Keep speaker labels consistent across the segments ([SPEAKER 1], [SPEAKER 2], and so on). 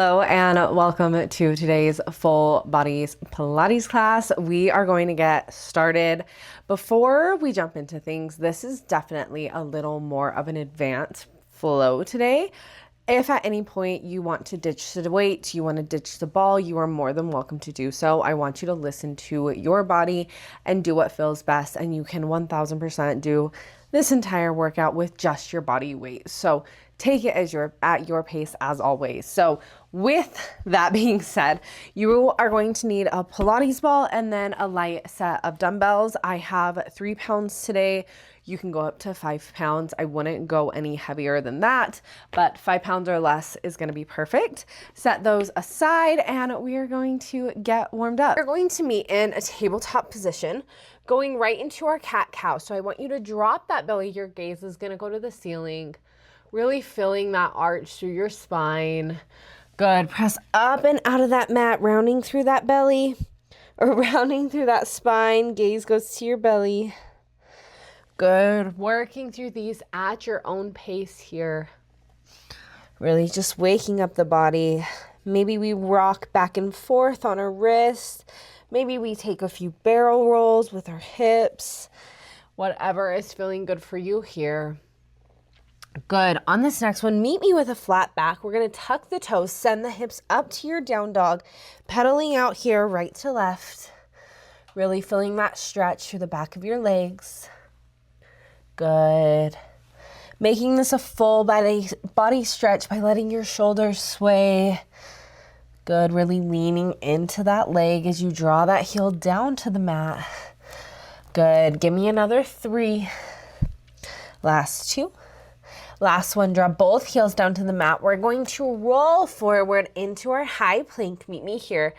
[SPEAKER 1] Hello and welcome to today's full bodies Pilates class. We are going to get started. Before we jump into things, this is definitely a little more of an advanced flow today. If at any point you want to ditch the weight, you want to ditch the ball, you are more than welcome to do so. I want you to listen to your body and do what feels best, and you can 1000% do this entire workout with just your body weight. So take it as at your pace as always. So with that being said, you are going to need a Pilates ball and then a light set of dumbbells. I have 3 pounds today. You can go up to 5 pounds. I wouldn't go any heavier than that, but 5 pounds or less is going to be perfect. Set those aside and we are going to get warmed up. We're going to meet in a tabletop position, going right into our cat-cow. So I want you to drop that belly. Your gaze is going to go to the ceiling, really filling that arch through your spine. Good. Press up and out of that mat, rounding through that belly or rounding through that spine. Gaze goes to your belly. Good. Working through these at your own pace here. Really just waking up the body. Maybe we rock back and forth on our wrist. Maybe we take a few barrel rolls with our hips. Whatever is feeling good for you here. Good. On this next one, meet me with a flat back. We're going to tuck the toes, send the hips up to your down dog, pedaling out here right to left. Really feeling that stretch through the back of your legs. Good. Making this a full body stretch by letting your shoulders sway. Good. Really leaning into that leg as you draw that heel down to the mat. Good. Give me another 3. Last 2. Last one, draw both heels down to the mat. We're going to roll forward into our high plank. Meet me here.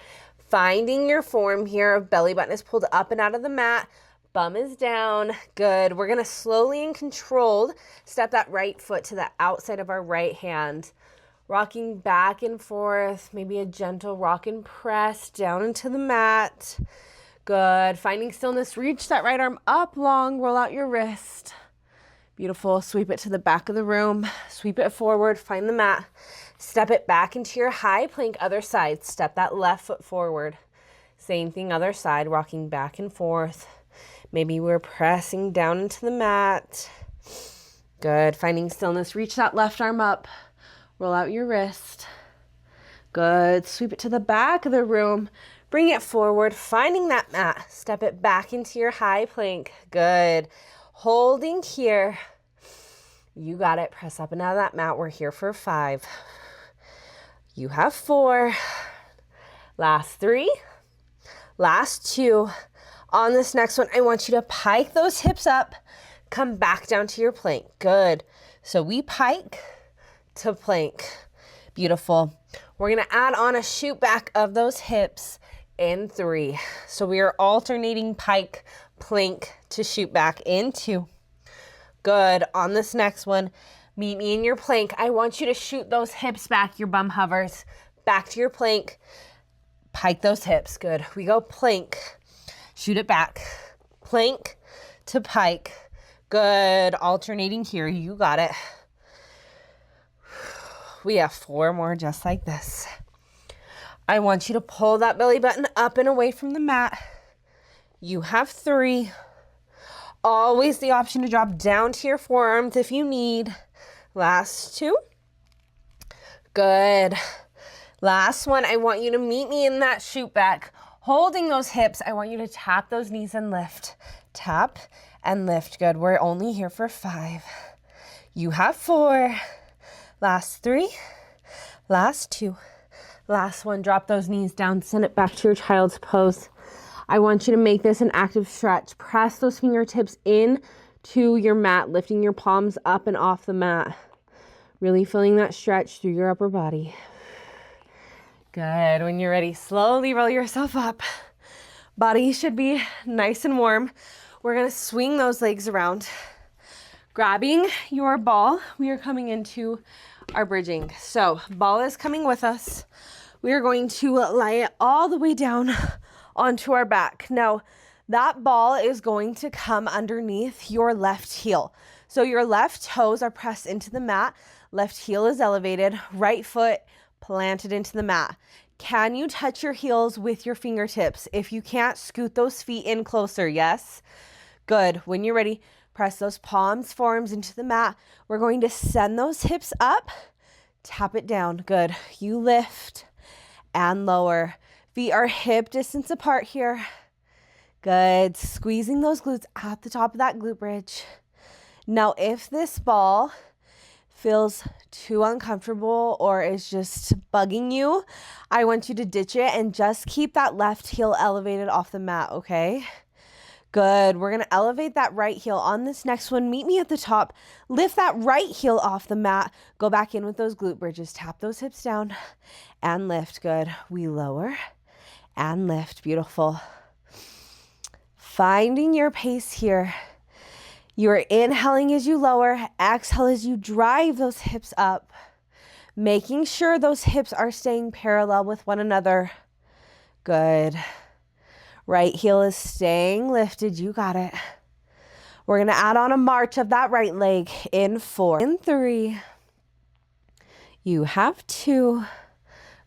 [SPEAKER 1] Finding your form here. Belly button is pulled up and out of the mat. Bum is down. Good. We're going to slowly and controlled step that right foot to the outside of our right hand. Rocking back and forth. Maybe a gentle rock and press down into the mat. Good. Finding stillness. Reach that right arm up long. Roll out your wrist. Beautiful. Sweep it to the back of the room. Sweep it forward. Find the mat. Step it back into your high plank. Other side. Step that left foot forward. Same thing, other side. Rocking back and forth. Maybe we're pressing down into the mat. Good. Finding stillness. Reach that left arm up. Roll out your wrist. Good. Sweep it to the back of the room. Bring it forward. Finding that mat. Step it back into your high plank. Good. Holding here. You got it. Press up and out of that mat. We're here for 5. You have 4. Last 3. Last 2. On this next one, I want you to pike those hips up. Come back down to your plank. Good. So we pike to plank. Beautiful. We're going to add on a shoot back of those hips in 3. So we are alternating pike, plank to shoot back in 2. Good. On this next one, meet me in your plank. I want you to shoot those hips back. Your bum hovers back to your plank. Pike those hips. Good. We go plank. Shoot it back. Plank to pike. Good. Alternating here. You got it. We have 4 more just like this. I want you to pull that belly button up and away from the mat. You have 3. Always the option to drop down to your forearms if you need. Last 2. Good. Last one, I want you to meet me in that shoot back. Holding those hips, I want you to tap those knees and lift. Tap and lift. Good. We're only here for 5. You have 4. Last 3. Last 2. Last one, drop those knees down. Send it back to your child's pose. I want you to make this an active stretch. Press those fingertips in to your mat, lifting your palms up and off the mat. Really feeling that stretch through your upper body. Good. When you're ready, slowly roll yourself up. Body should be nice and warm. We're going to swing those legs around. Grabbing your ball, we are coming into our bridging. So ball is coming with us. We are going to lie it all the way down onto our back. Now, that ball is going to come underneath your left heel. So your left toes are pressed into the mat. Left heel is elevated. Right foot planted into the mat. Can you touch your heels with your fingertips? If you can't, scoot those feet in closer. Yes? Good. When you're ready, press those palms, forearms into the mat. We're going to send those hips up, tap it down. Good. You lift and lower. Feet are hip distance apart here. Good. Squeezing those glutes at the top of that glute bridge. Now, if this ball feels too uncomfortable or is just bugging you, I want you to ditch it and just keep that left heel elevated off the mat, okay? Good. We're going to elevate that right heel. On this next one, meet me at the top. Lift that right heel off the mat. Go back in with those glute bridges. Tap those hips down and lift. Good. We lower and lift. Beautiful. Finding your pace here. You are inhaling as you lower, exhale as you drive those hips up, making sure those hips are staying parallel with one another. Good. Right heel is staying lifted. You got it. We're going to add on a march of that right leg in 4, in 3. You have 2.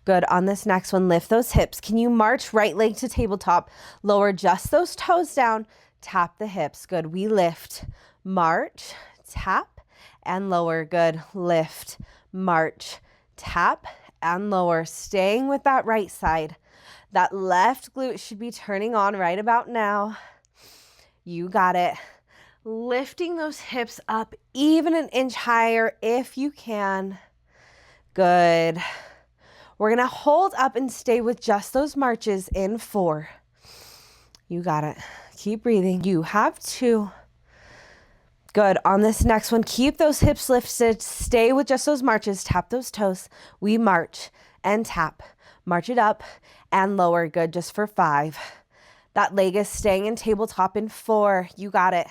[SPEAKER 1] Good. On this next one, lift those hips. Can you march right leg to tabletop? Lower just those toes down. Tap the hips. Good. We lift, march, tap, and lower. Good. Lift, march, tap, and lower. Staying with that right side. That left glute should be turning on right about now. You got it. Lifting those hips up even an inch higher if you can. Good. We're going to hold up and stay with just those marches in 4. You got it. Keep breathing. You have 2. Good. On this next one, keep those hips lifted. Stay with just those marches. Tap those toes. We march and tap. March it up and lower. Good. Just for 5. That leg is staying in tabletop in 4. You got it.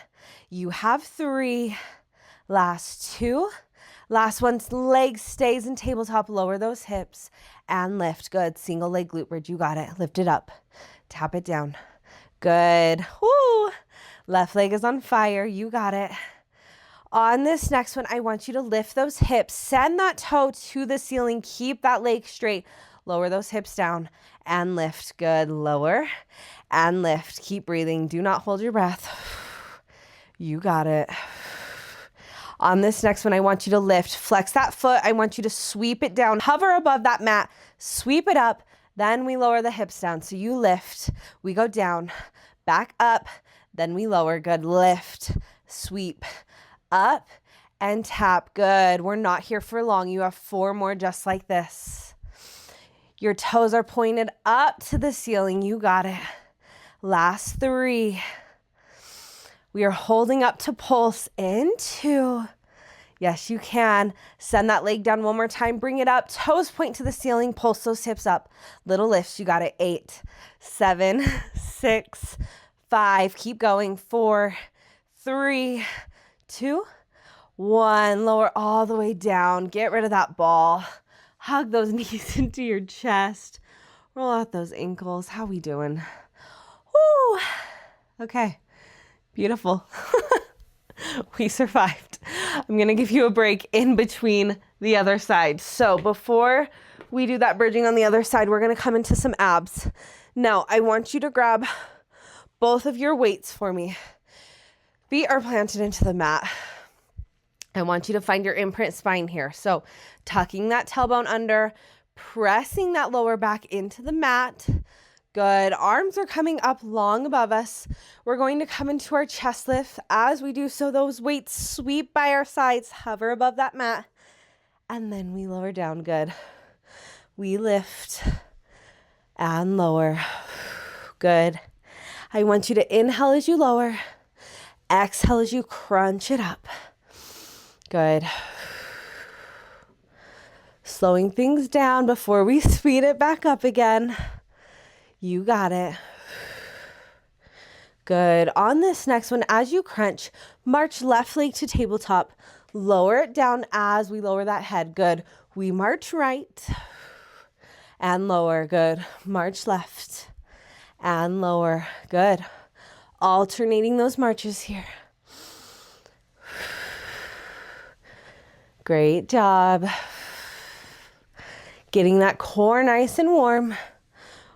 [SPEAKER 1] You have 3. Last 2. Last one, leg stays in tabletop. Lower those hips and lift. Good. Single leg glute bridge. You got it. Lift it up. Tap it down. Good. Woo. Left leg is on fire. You got it. On this next one, I want you to lift those hips. Send that toe to the ceiling. Keep that leg straight. Lower those hips down and lift. Good. Lower and lift. Keep breathing. Do not hold your breath. You got it. On this next one, I want you to lift. Flex that foot. I want you to sweep it down. Hover above that mat. Sweep it up. Then we lower the hips down. So you lift. We go down. Back up. Then we lower. Good. Lift. Sweep. Up. And tap. Good. We're not here for long. You have 4 more just like this. Your toes are pointed up to the ceiling. You got it. Last 3. We are holding up to pulse in 2. Yes, you can. Send that leg down one more time. Bring it up. Toes point to the ceiling. Pulse those hips up. Little lifts. You got it. 8, 7, 6, 5. Keep going. 4, 3, 2, 1. Lower all the way down. Get rid of that ball. Hug those knees into your chest. Roll out those ankles. How we doing? Woo. Okay. Beautiful. We survived. I'm going to give you a break in between the other side. So before we do that bridging on the other side, we're going to come into some abs. Now, I want you to grab both of your weights for me. Feet are planted into the mat. I want you to find your imprint spine here. So tucking that tailbone under, pressing that lower back into the mat. Good. Arms are coming up long above us. We're going to come into our chest lift. As we do so, those weights sweep by our sides, hover above that mat, and then we lower down. Good. We lift and lower. Good. I want you to inhale as you lower, exhale as you crunch it up. Good. Slowing things down before we speed it back up again. You got it. Good. On this next one, as you crunch, march left leg to tabletop. Lower it down as we lower that head. Good. We march right and lower. Good. March left and lower. Good. Alternating those marches here. Great job. Getting that core nice and warm.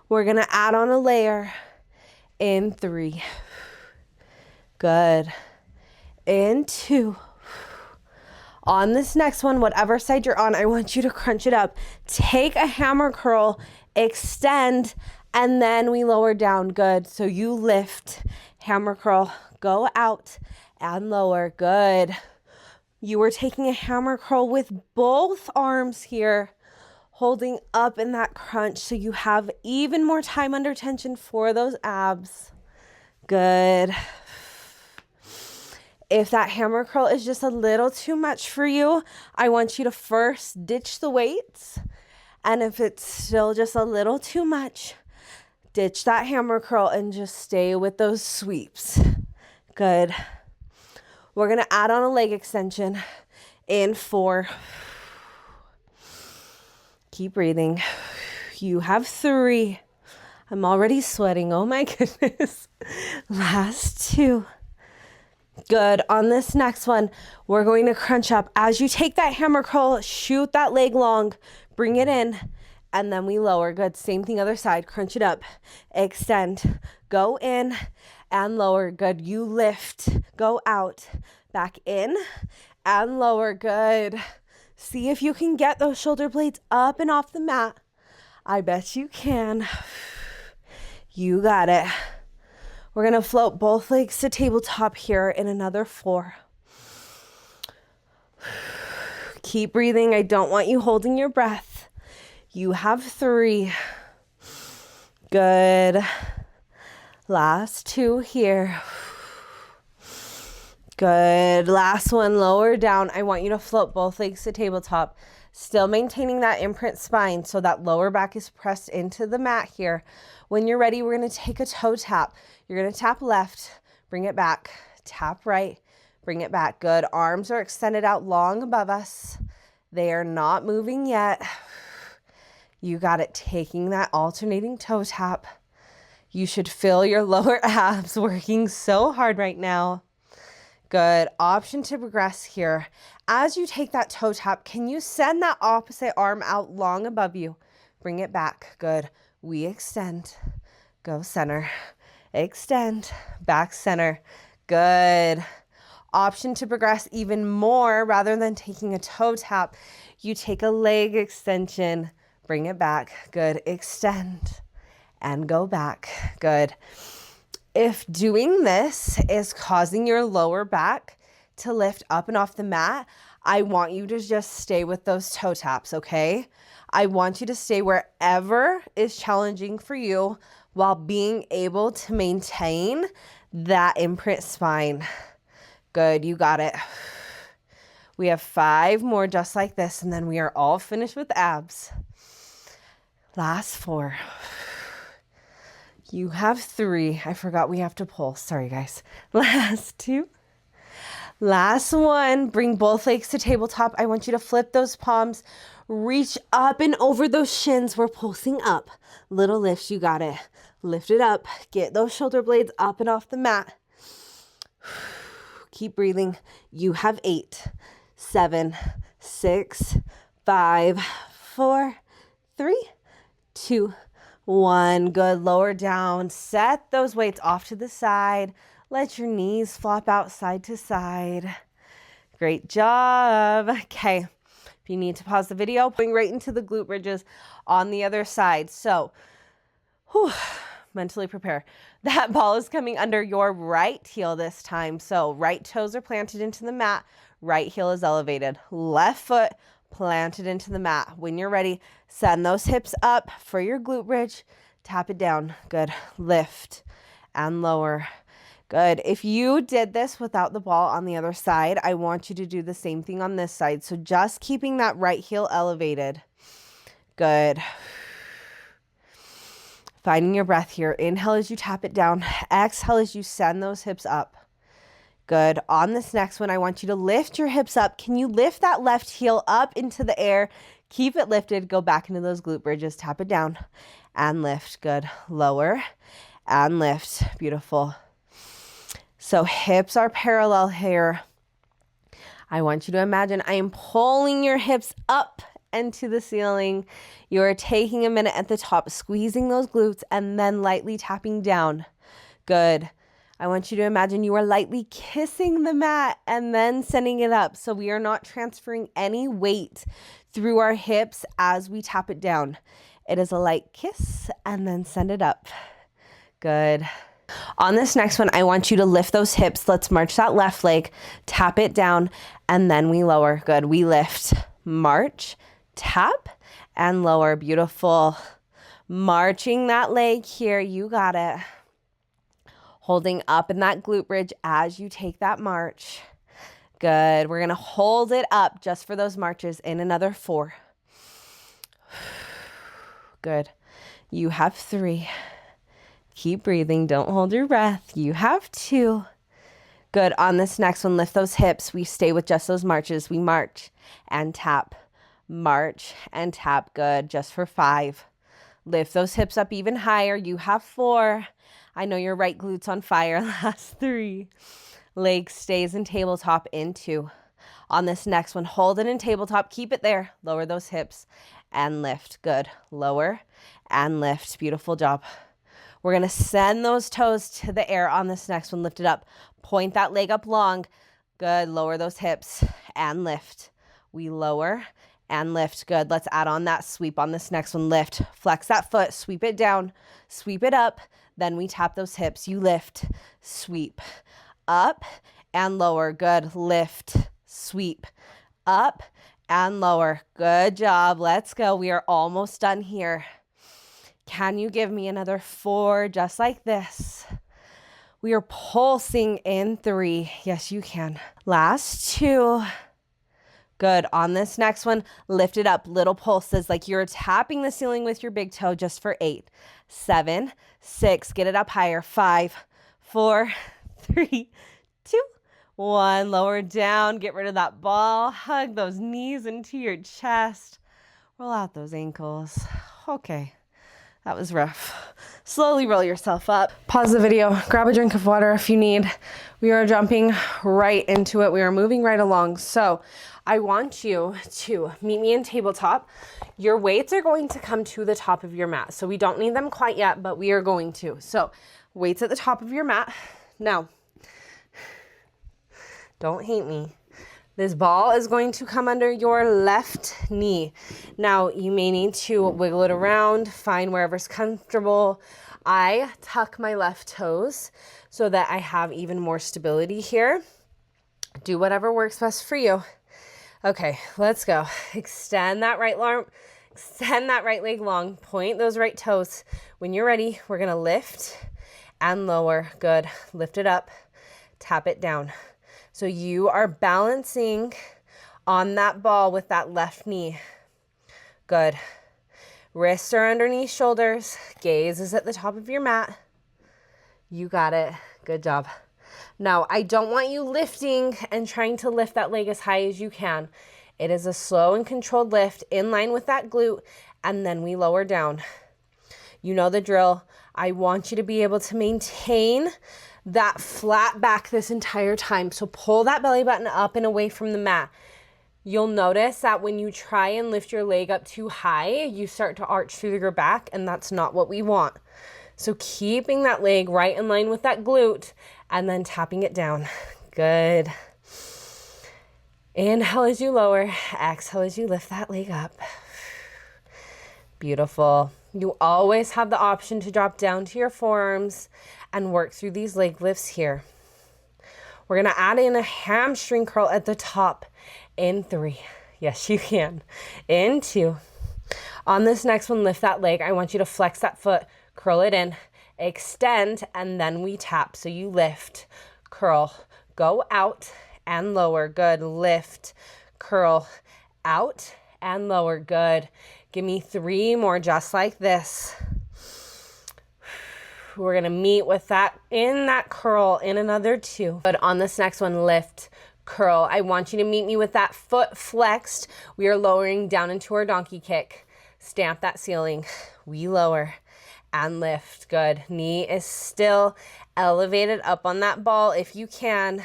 [SPEAKER 1] We're gonna add on a layer in 3. Good. In 2. On this next one, whatever side you're on, I want you to crunch it up. Take a hammer curl, extend, and then we lower down. Good. So you lift, hammer curl, go out and lower. Good. You were taking a hammer curl with both arms here, holding up in that crunch so you have even more time under tension for those abs. Good. If that hammer curl is just a little too much for you, I want you to first ditch the weights. And if it's still just a little too much, ditch that hammer curl and just stay with those sweeps. Good. We're going to add on a leg extension in 4. Keep breathing. You have 3. I'm already sweating. Oh my goodness. Last 2. Good. On this next one, we're going to crunch up. As you take that hammer curl, shoot that leg long, bring it in, and then we lower. Good. Same thing other side. Crunch it up, extend, go in and lower. Good. You lift, go out, back in and lower. Good. See if you can get those shoulder blades up and off the mat. I bet you can. You got it. We're going to float both legs to tabletop here in another 4. Keep breathing. I don't want you holding your breath. You have 3. Good. Last 2 here. Good. Last one, lower down. I want you to float both legs to tabletop. Still maintaining that imprint spine so that lower back is pressed into the mat here. When you're ready, we're going to take a toe tap. You're going to tap left, bring it back, tap right, bring it back. Good. Arms are extended out long above us. They are not moving yet. You got it. Taking that alternating toe tap. You should feel your lower abs working so hard right now. Good. Option to progress here. As you take that toe tap, can you send that opposite arm out long above you? Bring it back. Good. We extend. Go center. Extend. Back center. Good. Option to progress even more rather than taking a toe tap. You take a leg extension. Bring it back. Good. Extend. And go back. Good. If doing this is causing your lower back to lift up and off the mat, I want you to just stay with those toe taps, okay? I want you to stay wherever is challenging for you while being able to maintain that imprint spine. Good, you got it. We have 5 more just like this, and then we are all finished with abs. Last 4. You have 3. I forgot we have to pull. Sorry, guys. Last 2. Last 1. Bring both legs to tabletop. I want you to flip those palms. Reach up and over those shins. We're pulsing up. Little lifts. You got it. Lift it up. Get those shoulder blades up and off the mat. Keep breathing. You have 8, 7, 6, 5, 4, 3, 2, 1. Good. Lower down. Set those weights off to the side. Let your knees flop out side to side. Great job. Okay. If you need to pause the video, going right into the glute bridges on the other side. So, mentally prepare. That ball is coming under your right heel this time. So right toes are planted into the mat. Right heel is elevated. Left foot planted into the mat. When you're ready, send those hips up for your glute bridge. Tap it down. Good. Lift and lower. Good. If you did this without the ball on the other side, I want you to do the same thing on this side. So just keeping that right heel elevated. Good. Finding your breath here. Inhale as you tap it down. Exhale as you send those hips up. Good. On this next one, I want you to lift your hips up. Can you lift that left heel up into the air? Keep it lifted. Go back into those glute bridges. Tap it down and lift. Good. Lower and lift. Beautiful. So hips are parallel here. I want you to imagine I am pulling your hips up and to the ceiling. You're taking a minute at the top, squeezing those glutes and then lightly tapping down. Good. I want you to imagine you are lightly kissing the mat and then sending it up. So we are not transferring any weight through our hips as we tap it down. It is a light kiss and then send it up. Good. On this next one, I want you to lift those hips. Let's march that left leg, tap it down, and then we lower. Good. We lift, march, tap, and lower. Beautiful. Marching that leg here. You got it. Holding up in that glute bridge as you take that march. Good. We're going to hold it up just for those marches in another 4. Good. You have 3. Keep breathing. Don't hold your breath. You have 2. Good. On this next one, lift those hips. We stay with just those marches. We march and tap. March and tap. Good. Just for 5. Lift those hips up even higher. You have 4. I know your right glute's on fire. Last 3. Leg stays in tabletop in 2. On this next one, hold it in tabletop. Keep it there. Lower those hips and lift. Good. Lower and lift. Beautiful job. We're going to send those toes to the air on this next one. Lift it up. Point that leg up long. Good. Lower those hips and lift. We lower and lift. Good. Let's add on that sweep on this next one. Lift. Flex that foot. Sweep it down. Sweep it up. Then we tap those hips. You lift, sweep, up and lower. Good. Lift, sweep, up and lower. Good job. Let's go. We are almost done here. Can you give me another 4 just like this? We are pulsing in 3. Yes, you can. Last 2. Good. On this next one, lift it up. Little pulses like you're tapping the ceiling with your big toe just for 8, 7, 6. Get it up higher. 5, 4, 3, 2, 1. Lower down. Get rid of that ball. Hug those knees into your chest. Roll out those ankles. Okay. That was rough. Slowly roll yourself up. Pause the video. Grab a drink of water if you need. We are jumping right into it. We are moving right along. So I want you to meet me in tabletop. Your weights are going to come to the top of your mat. So we don't need them quite yet, but we are going to. So weights at the top of your mat. Now, don't hate me. This ball is going to come under your left knee. Now, you may need to wiggle it around, find wherever's comfortable. I tuck my left toes so that I have even more stability here. Do whatever works best for you. Okay, let's go. Extend that right arm, extend that right leg long, point those right toes. When you're ready, we're gonna lift and lower. Good. Lift it up, tap it down. So you are balancing on that ball with that left knee. Good. Wrists are underneath shoulders. Gaze is at the top of your mat. You got it. Good job. Now, I don't want you lifting and trying to lift that leg as high as you can. It is a slow and controlled lift in line with that glute, and then we lower down. You know the drill. I want you to be able to maintain that flat back this entire time. So pull that belly button up and away from the mat. You'll notice that when you try and lift your leg up too high, you start to arch through your back, and that's not what we want. So keeping that leg right in line with that glute and then tapping it down. Good. Inhale as you lower. Exhale as you lift that leg up. Beautiful. You always have the option to drop down to your forearms and work through these leg lifts here. We're going to add in a hamstring curl at the top in 3. Yes, you can. In 2. On this next one, lift that leg. I want you to flex that foot, curl it in, extend, and then we tap. So you lift, curl, go out and lower. Good. Lift, curl, out and lower. Good. Give me 3 more just like this. We're going to meet with that in that curl in another 2. But on this next one, lift, curl. I want you to meet me with that foot flexed. We are lowering down into our donkey kick. Stamp that ceiling. We lower and lift. Good. Knee is still elevated up on that ball if you can.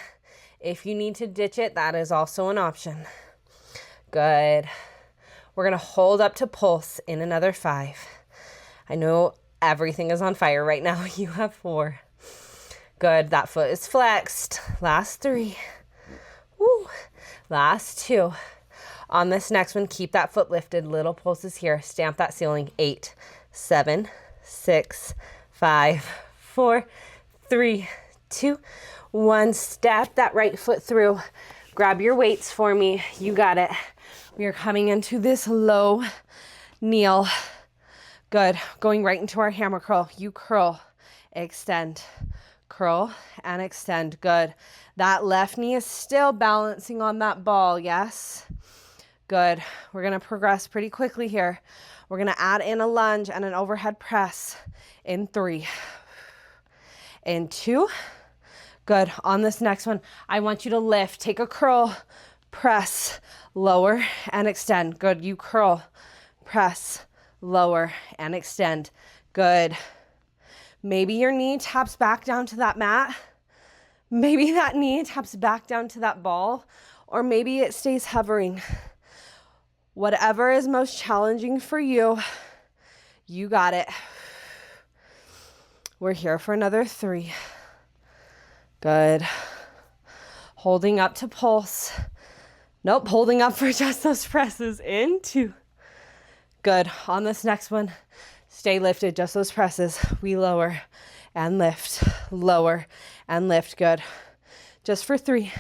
[SPEAKER 1] If you need to ditch it, that is also an option. Good. We're gonna hold up to pulse in another 5. I know everything is on fire right now. You have 4. Good, that foot is flexed. Last 3. Woo. Last 2. On this next one, keep that foot lifted. Little pulses here. Stamp that ceiling. 8, 7, 6, 5, 4, 3, 2, 1. Step that right foot through. Grab your weights for me. You got it. We are coming into this low kneel. Good. Going right into our hammer curl. You curl, extend, curl, and extend. Good. That left knee is still balancing on that ball. Yes. Good. We're going to progress pretty quickly here. We're going to add in a lunge and an overhead press in 3. In 2. Good. On this next one, I want you to lift. Take a curl, press, lower, and extend. Good. You curl, press, lower, and extend. Good. Maybe your knee taps back down to that mat. Maybe that knee taps back down to that ball, or maybe it stays hovering. Whatever is most challenging for you, you got it. We're here for another 3. Good. Holding up to pulse. Nope, holding up for just those presses. In 2. Good. On this next one, stay lifted, just those presses. We lower and lift, lower and lift. Good. Just for 3.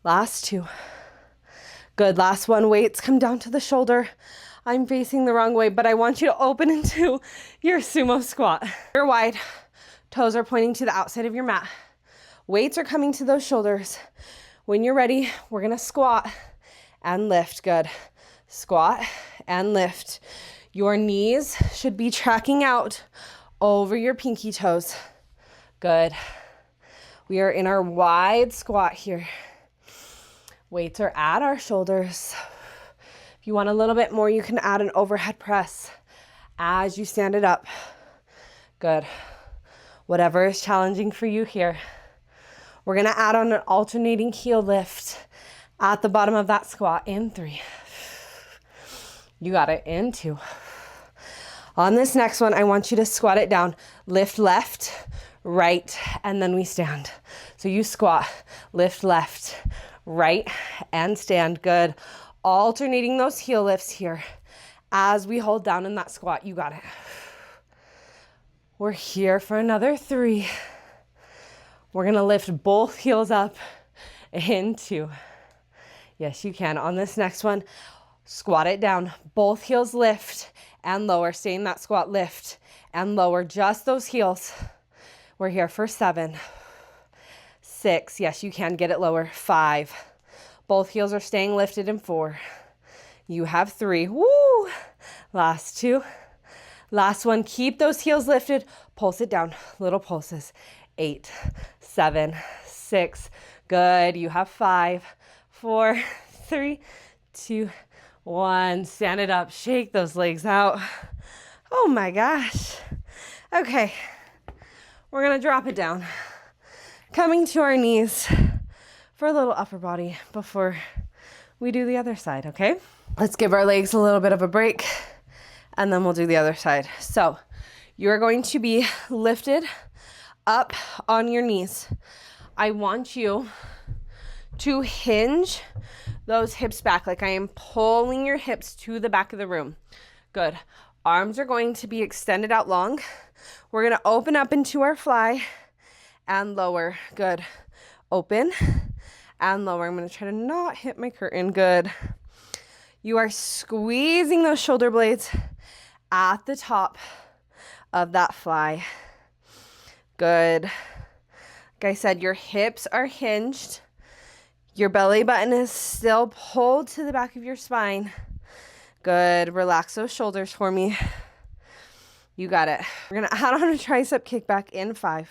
[SPEAKER 1] Last 2. Good. Last one. Weights come down to the shoulder. I'm facing the wrong way, but I want you to open into your sumo squat. You're wide. Toes are pointing to the outside of your mat. Weights are coming to those shoulders. When you're ready, we're going to squat and lift. Good. Squat and lift. Your knees should be tracking out over your pinky toes. Good. We are in our wide squat here. Weights are at our shoulders. If you want a little bit more, you can add an overhead press as you stand it up. Good. Whatever is challenging for you here. We're going to add on an alternating heel lift at the bottom of that squat in 3. You got it. In 2. On this next one, I want you to squat it down. Lift left, right, and then we stand. So you squat, lift left, right, and stand. Good. Alternating those heel lifts here as we hold down in that squat. You got it. We're here for another 3. We're going to lift both heels up in 2. Yes, you can. On this next one, squat it down. Both heels lift and lower. Stay in that squat, lift and lower. Just those heels. We're here for 7, 6. Yes, you can get it lower. 5. Both heels are staying lifted in 4. You have 3. Woo! Last 2. Last one. Keep those heels lifted. Pulse it down. Little pulses. 8, 7, 6. Good. You have 5, 4, 3, 2, 1. Stand it up. Shake those legs out. Oh my gosh. Okay. We're going to drop it down. Coming to our knees for a little upper body before we do the other side, okay? Let's give our legs a little bit of a break and then we'll do the other side. So you're going to be lifted up on your knees. I want you to hinge those hips back like I am pulling your hips to the back of the room. Good. Arms are going to be extended out long. We're going to open up into our fly and lower. Good. Open and lower. I'm going to try to not hit my curtain. Good. You are squeezing those shoulder blades at the top of that fly. Good. Like I said, your hips are hinged. Your belly button is still pulled to the back of your spine. Good. Relax those shoulders for me. You got it. We're going to add on a tricep kickback in 5.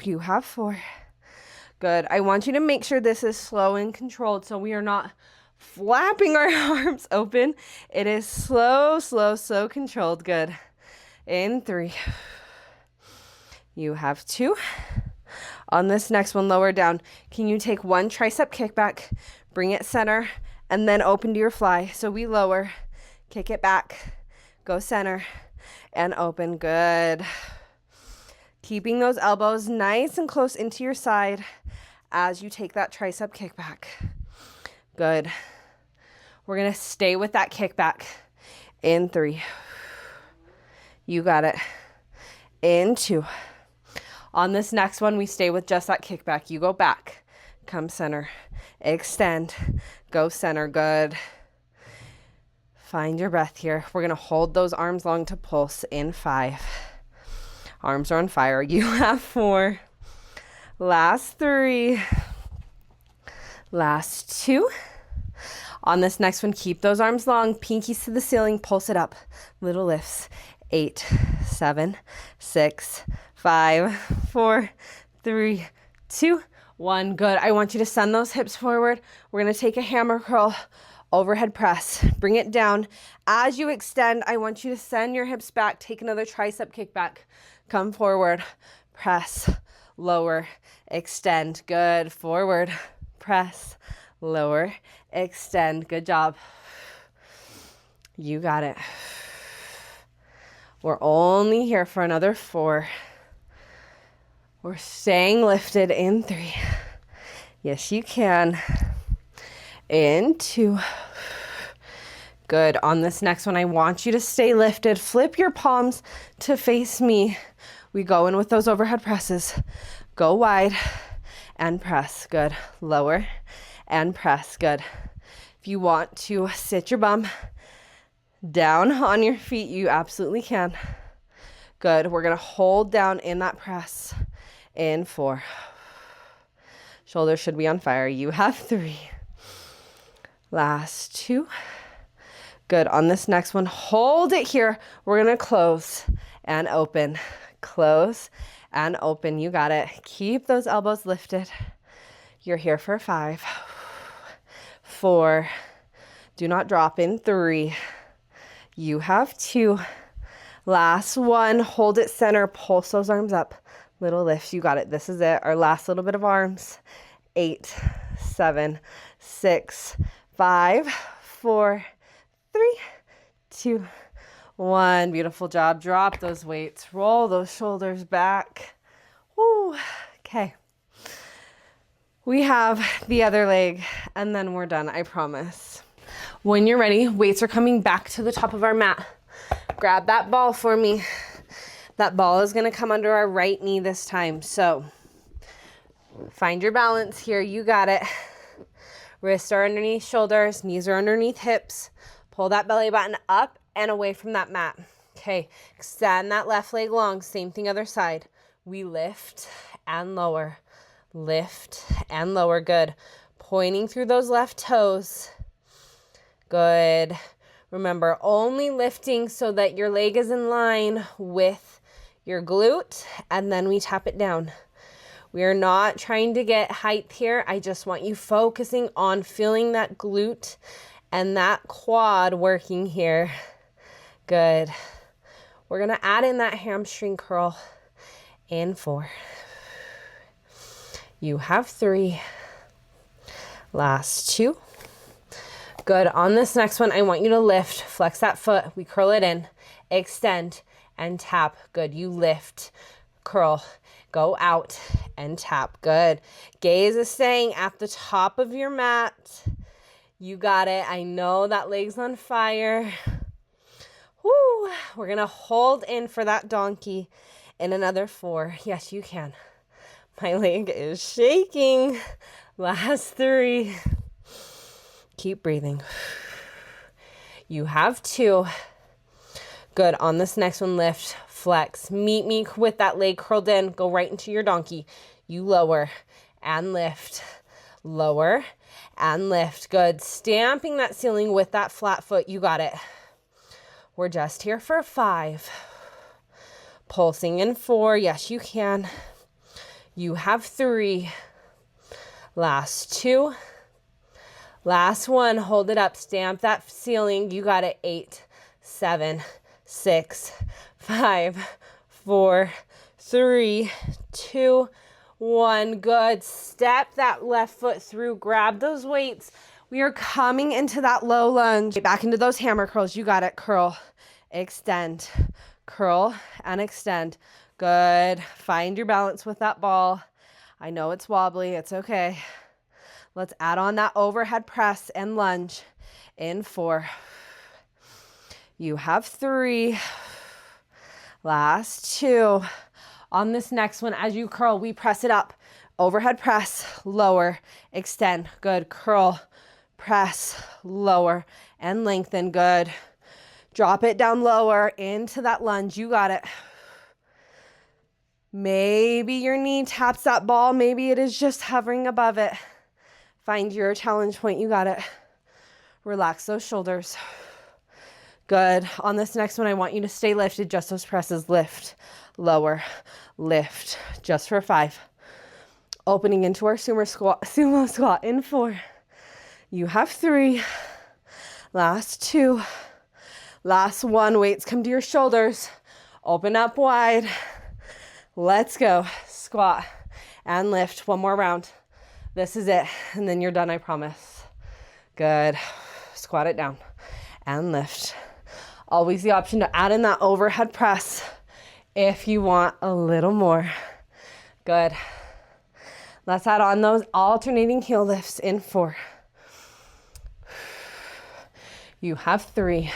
[SPEAKER 1] You have 4. Good. I want you to make sure this is slow and controlled so we are not flapping our arms open. It is slow, slow, slow controlled. Good. In 3. You have 2. On this next one, lower down. Can you take one tricep kickback, bring it center, and then open to your fly. So we lower, kick it back, go center, and open. Good. Keeping those elbows nice and close into your side as you take that tricep kickback. Good. We're going to stay with that kickback in 3. You got it. In 2. On this next one, we stay with just that kickback. You go back, come center, extend, go center. Good. Find your breath here. We're going to hold those arms long to pulse in 5. Arms are on fire. You have 4. Last 3. Last 2. On this next one, keep those arms long, pinkies to the ceiling, pulse it up. Little lifts. 8, 7, 6, 5, 4, 3, 2, 1. Good. I want you to send those hips forward. We're going to take a hammer curl, overhead press. Bring it down. As you extend, I want you to send your hips back. Take another tricep kick back. Come forward. Press. Lower. Extend. Good. Forward. Press. Lower. Extend. Good job. You got it. We're only here for another 4. We're staying lifted in 3. Yes, you can. In 2. Good. On this next one, I want you to stay lifted. Flip your palms to face me. We go in with those overhead presses. Go wide and press. Good. Lower and press. Good. If you want to sit your bum down on your feet, you absolutely can. Good. We're going to hold down in that press in 4. Shoulders should be on fire. You have 3. Last 2. Good. On this next one, hold it here. We're going to close and open. Close and open. You got it. Keep those elbows lifted. You're here for 5. 4. Do not drop in 3. You have 2. Last 1. Hold it center. Pulse those arms up. Little lift. You got it. This is it. Our last little bit of arms. 8, 7, 6, 5, 4, 3, 2, 1. Beautiful job. Drop those weights. Roll those shoulders back. Woo. Okay. We have the other leg, and then we're done, I promise. When you're ready, weights are coming back to the top of our mat. Grab that ball for me. That ball is going to come under our right knee this time. So find your balance here. You got it. Wrists are underneath shoulders. Knees are underneath hips. Pull that belly button up and away from that mat. Okay. Extend that left leg long. Same thing other side. We lift and lower. Lift and lower. Good. Pointing through those left toes. Good. Remember, only lifting so that your leg is in line with your glute, and then we tap it down. We are not trying to get height here. I just want you focusing on feeling that glute and that quad working here. Good. We're going to add in that hamstring curl in 4. You have 3. Last 2. Good. On this next one, I want you to lift. Flex that foot. We curl it in. Extend and tap. Good. You lift. Curl. Go out and tap. Good. Gaze is staying at the top of your mat. You got it. I know that leg's on fire. Woo. We're going to hold in for that donkey in another 4. Yes, you can. My leg is shaking. Last 3. Keep breathing. You have 2. Good. On this next one, lift, flex. Meet me with that leg curled in. Go right into your donkey. You lower and lift. Lower and lift. Good. Stamping that ceiling with that flat foot. You got it. We're just here for 5. Pulsing in 4. Yes, you can. You have 3. Last 2. Last 1. Hold it up. Stamp that ceiling. You got it. 8, 7, 6, 5, 4, 3, 2, 1. Good. Step that left foot through. Grab those weights. We are coming into that low lunge. Back into those hammer curls. You got it. Curl, extend, curl, and extend. Good. Find your balance with that ball. I know it's wobbly. It's okay. Let's add on that overhead press and lunge in 4. You have 3. Last 2. On this next one, as you curl, we press it up. Overhead press, lower, extend. Good. Curl, press, lower, and lengthen. Good. Drop it down lower into that lunge. You got it. Maybe your knee taps that ball. Maybe it is just hovering above it. Find your challenge point. You got it. Relax those shoulders. Good. On this next one, I want you to stay lifted. Just those presses. Lift, lower, lift. Just for 5. Opening into our sumo squat in 4. You have 3. Last 2. Last 1. Weights come to your shoulders. Open up wide. Let's go. Squat and lift. 1 more round. This is it. And then you're done, I promise. Good. Squat it down and lift. Always the option to add in that overhead press if you want a little more. Good. Let's add on those alternating heel lifts in 4. You have 3.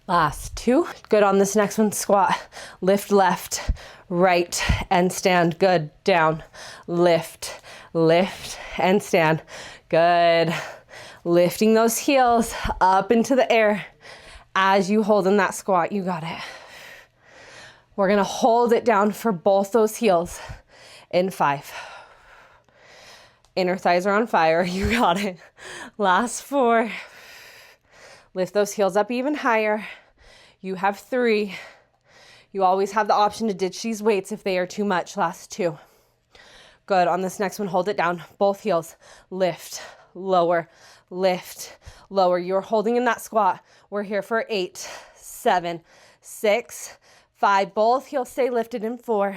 [SPEAKER 1] Last 2. Good. On this next one, squat, lift left, right, and stand. Good. Down, lift, lift, and stand. Good. Lifting those heels up into the air as you hold in that squat. You got it. We're going to hold it down for both those heels in 5. Inner thighs are on fire. You got it. Last 4. Lift those heels up even higher. You have 3. You always have the option to ditch these weights if they are too much. Last 2. Good. On this next one, hold it down. Both heels. Lift, lower, lift, lower. You're holding in that squat. We're here for 8, 7, 6, 5. Both heels stay lifted in 4,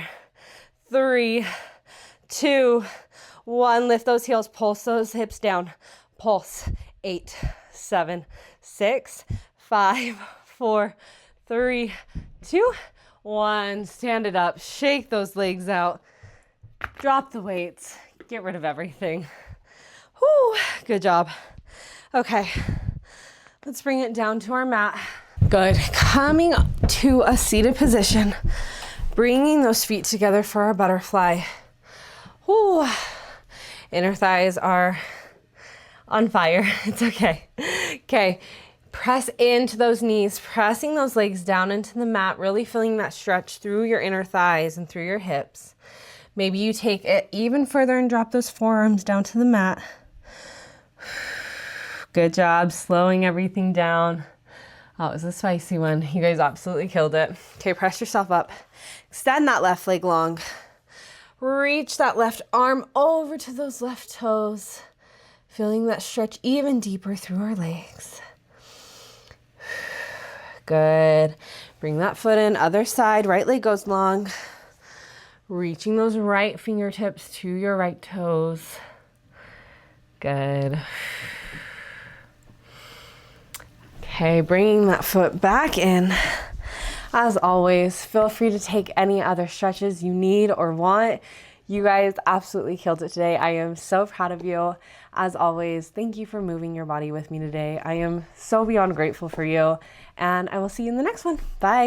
[SPEAKER 1] 3, 2, 1. Lift those heels. Pulse those hips down. Pulse. 8, 7, 6, 5, 4, 3, 2, 1. Stand it up. Shake those legs out. Drop the weights. Get rid of everything. Whew. Good job. Okay. Let's bring it down to our mat. Good. Coming to a seated position. Bringing those feet together for our butterfly. Whew. Inner thighs are on fire. It's okay. Okay. Press into those knees, pressing those legs down into the mat, really feeling that stretch through your inner thighs and through your hips. Maybe you take it even further and drop those forearms down to the mat. Good job slowing everything down. Oh, it was a spicy one. You guys absolutely killed it. Okay, press yourself up. Extend that left leg long. Reach that left arm over to those left toes. Feeling that stretch even deeper through our legs. Good. Bring that foot in. Other side. Right leg goes long. Reaching those right fingertips to your right toes. Good. Okay, bringing that foot back in. As always, feel free to take any other stretches you need or want. You guys absolutely killed it today. I am so proud of you. As always, thank you for moving your body with me today. I am so beyond grateful for you, and I will see you in the next one. Bye.